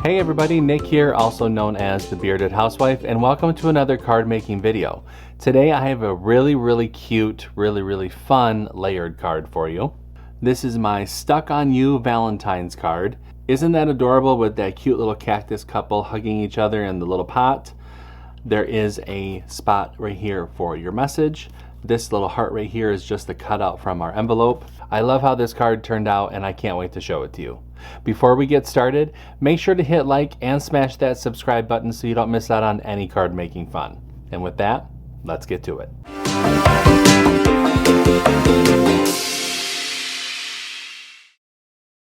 Hey everybody, Nick here, also known as the Bearded Housewife, and welcome to another card making video. Today I have a really cute, really fun layered card for you. This is my Stuck on You Valentine's card. Isn't that adorable with that cute little cactus couple hugging each other in the little pot? There is a spot right here for your message. This little heart right here is just the cutout from our envelope. I love how this card turned out and I can't wait to show it to you. Before we get started, make sure to hit like and smash that subscribe button so you don't miss out on any card making fun. And with that, let's get to it.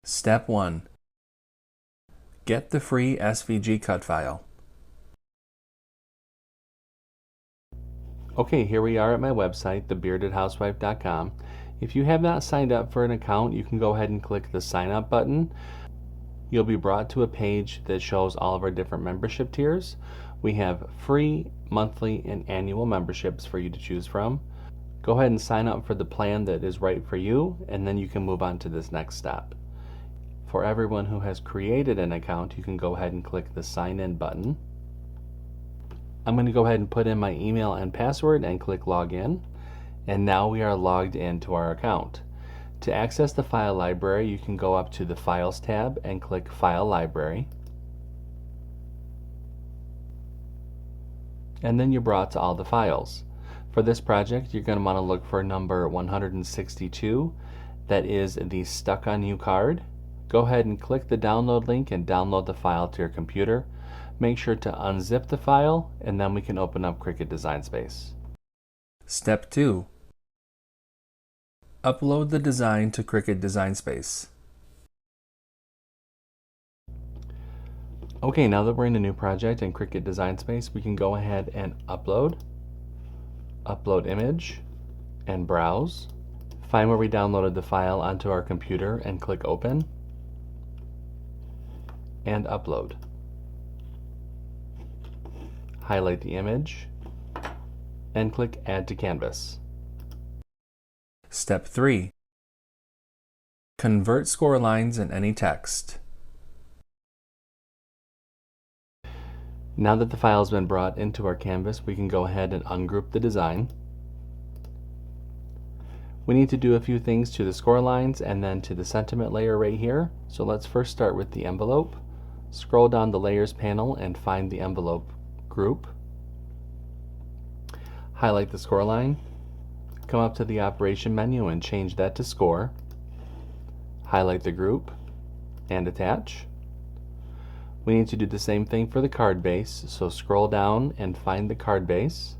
Step 1. Get the free SVG Cut File. Okay, here we are at my website, thebeardedhousewife.com. If you have not signed up for an account, you can go ahead and click the sign up button. You'll be brought to a page that shows all of our different membership tiers. We have free, monthly, and annual memberships for you to choose from. Go ahead and sign up for the plan that is right for you, and then you can move on to this next step. For everyone who has created an account, you can go ahead and click the sign in button. I'm going to go ahead and put in my email and password and click login. And now we are logged into our account. To access the file library, you can go up to the Files tab and click File Library. And then you're brought to all the files. For this project, you're going to want to look for number 162. That is the Stuck on You card. Go ahead and click the download link and download the file to your computer. Make sure to unzip the file, and then we can open up Cricut Design Space. Step 2. Upload the design to Cricut Design Space. Okay, now that we're in a new project in Cricut Design Space, we can go ahead and upload image, and browse. Find where we downloaded the file onto our computer and click open, and upload. Highlight the image and click Add to Canvas. Step 3. Convert score lines in any text. Now that the file has been brought into our canvas, we can go ahead and ungroup the design. We need to do a few things to the score lines and then to the sentiment layer right here. So let's first start with the envelope. Scroll down the layers panel and find the envelope group. Highlight the score line. Come up to the operation menu and change that to score. Highlight the group and attach. We need to do the same thing for the card base, so scroll down and find the card base.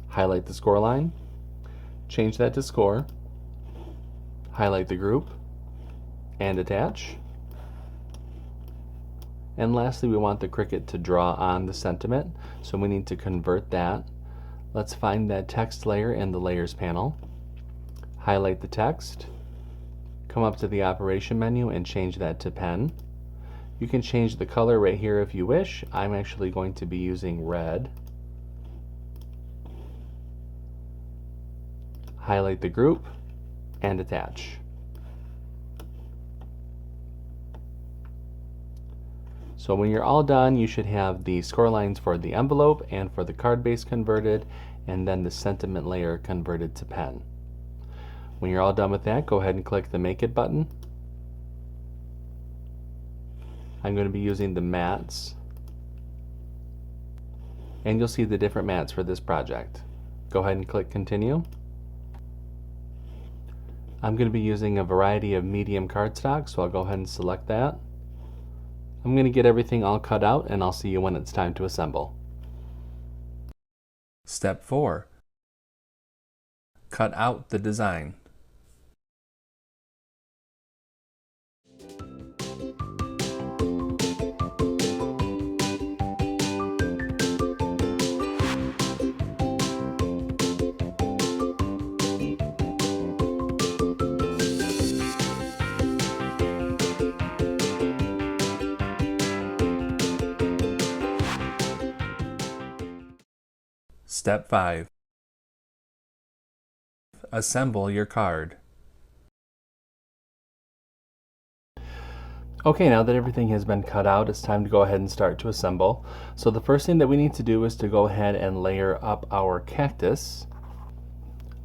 Highlight the score line. Change that to score. Highlight the group and attach. And lastly, we want the Cricut to draw on the sentiment, so we need to convert that. Let's find that text layer in the Layers panel. Highlight the text. Come up to the operation menu and change that to pen. You can change the color right here if you wish. I'm actually going to be using red. Highlight the group and attach. So when you're all done, you should have the score lines for the envelope and for the card base converted, and then the sentiment layer converted to pen. When you're all done with that, go ahead and click the Make It button. I'm going to be using the mats, and you'll see the different mats for this project. Go ahead and click Continue. I'm going to be using a variety of medium cardstock, so I'll go ahead and select that. I'm going to get everything all cut out, and I'll see you when it's time to assemble. Step 4. Cut out the design. Step 5. Assemble your card. Okay, now that everything has been cut out, it's time to go ahead and start to assemble. So the first thing that we need to do is to go ahead and layer up our cactus.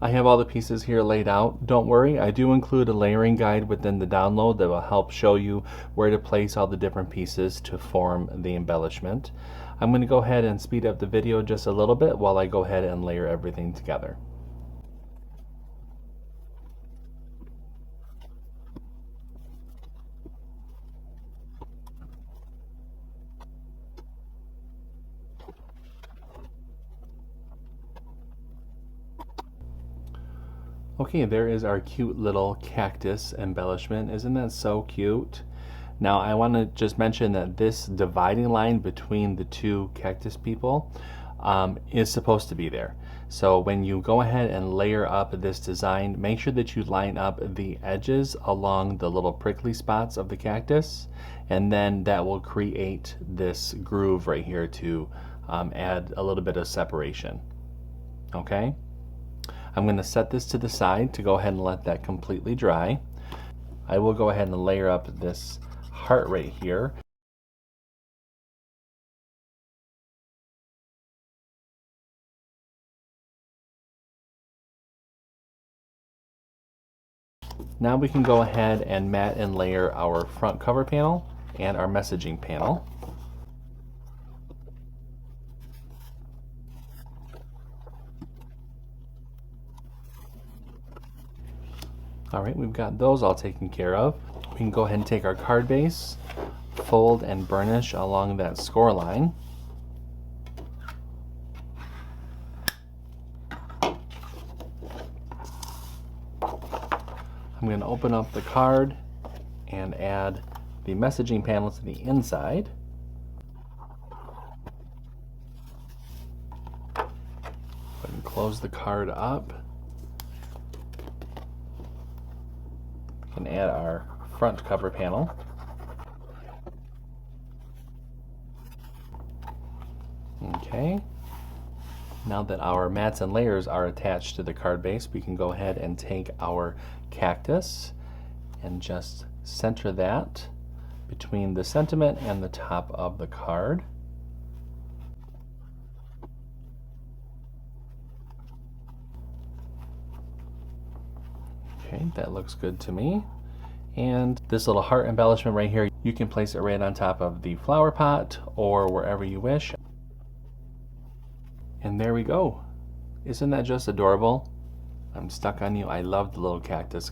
I have all the pieces here laid out. Don't worry, I do include a layering guide within the download that will help show you where to place all the different pieces to form the embellishment. I'm going to go ahead and speed up the video just a little bit while I go ahead and layer everything together. Okay, there is our cute little cactus embellishment. Isn't that so cute? Now I want to just mention that this dividing line between the two cactus people is supposed to be there. So when you go ahead and layer up this design, make sure that you line up the edges along the little prickly spots of the cactus, and then that will create this groove right here to add a little bit of separation. Okay? I'm going to set this to the side to go ahead and let that completely dry. I will go ahead and layer up this heart right here. Now we can go ahead and mat and layer our front cover panel and our messaging panel. Alright, we've got those all taken care of. We can go ahead and take our card base, fold and burnish along that score line. I'm going to open up the card and add the messaging panel to the inside. Go ahead and close the card up. And add our front cover panel. Okay. Now that our mats and layers are attached to the card base, we can go ahead and take our cactus and just center that between the sentiment and the top of the card. Okay, that looks good to me. And this little heart embellishment right here, you can place it right on top of the flower pot or wherever you wish. And there we go. Isn't that just adorable? I'm stuck on you. I love the little cactus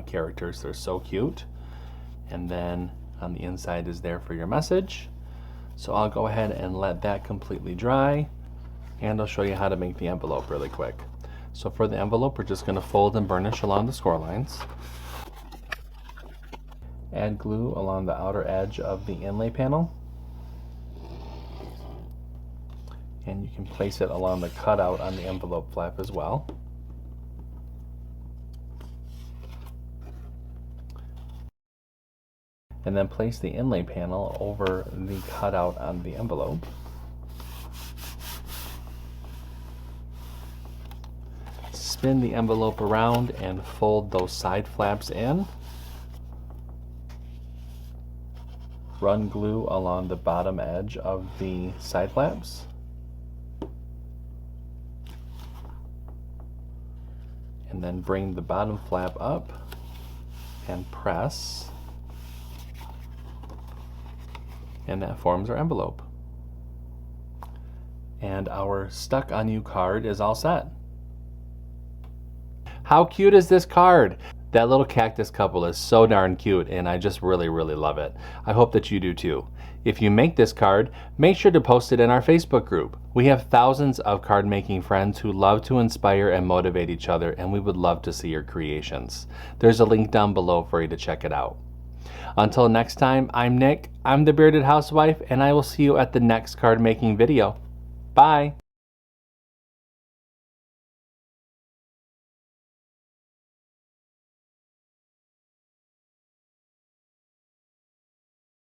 characters. They're so cute. And then on the inside is there for your message. So I'll go ahead and let that completely dry, and I'll show you how to make the envelope really quick. So for the envelope, we're just going to fold and burnish along the score lines. Add glue along the outer edge of the inlay panel. And you can place it along the cutout on the envelope flap as well. And then place the inlay panel over the cutout on the envelope. Spin the envelope around and fold those side flaps in. Run glue along the bottom edge of the side flaps. And then bring the bottom flap up and press. And that forms our envelope. And our Stuck on You card is all set. How cute is this card? That little cactus couple is so darn cute, and I just really love it. I hope that you do too. If you make this card, make sure to post it in our Facebook group. We have thousands of card making friends who love to inspire and motivate each other, and we would love to see your creations. There's a link down below for you to check it out. Until next time, I'm Nick, I'm the Bearded Housewife, and I will see you at the next card making video. Bye!